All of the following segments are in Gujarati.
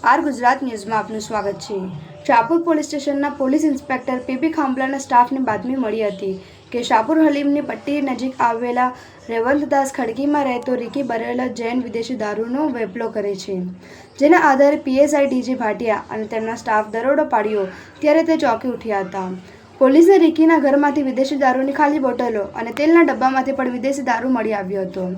આર ગુજરાત ન્યૂઝમાં આપનું સ્વાગત છે। શાહપુર પોલીસ સ્ટેશનના પોલીસ ઇન્સ્પેક્ટર પીપી ખાંભલાના સ્ટાફને બાતમી મળી હતી કે શાહપુર હલીમની પટ્ટી નજીક આવેલા રેવંતદાસ ખડકીમાં રહેતો રીકી બરેલા જૈન વિદેશી દારૂનો વેપલો કરે છે, જેના આધારે પીએસઆઈ ડીજી ભાટિયા અને તેમના સ્ટાફ દરોડો પાડ્યો ત્યારે તે ચોંકી ઉઠ્યા હતા। પોલીસને રીકીના ઘરમાંથી વિદેશી દારૂની ખાલી બોટલો અને તેલના ડબ્બામાંથી પણ વિદેશી દારૂ મળી આવ્યો હતો,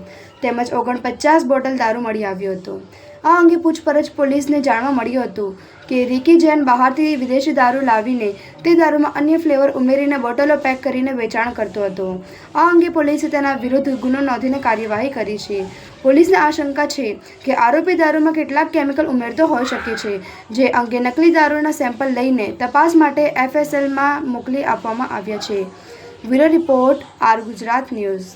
તેમજ 49 બોટલ દારૂ મળી આવ્યો હતો। આ અંગે પૂછપરછ પોલીસને જાણવા મળ્યું હતું કે રીકી જૈન બહારથી વિદેશી દારૂ લાવીને તે દારૂમાં અન્ય ફ્લેવર ઉમેરીને બોટલો પેક કરીને વેચાણ કરતો હતો। આ અંગે પોલીસે તેના વિરુદ્ધ ગુનો નોંધીને કાર્યવાહી કરી છે। પોલીસને આશંકા છે કે આરોપી દારૂમાં કેટલાક કેમિકલ ઉમેરતો હોઈ શકે છે, જે અંગે નકલી દારૂના સેમ્પલ લઈને તપાસ માટે FSLમાં મોકલી આપવામાં આવ્યા છે। Bureau report, R Gujarat news.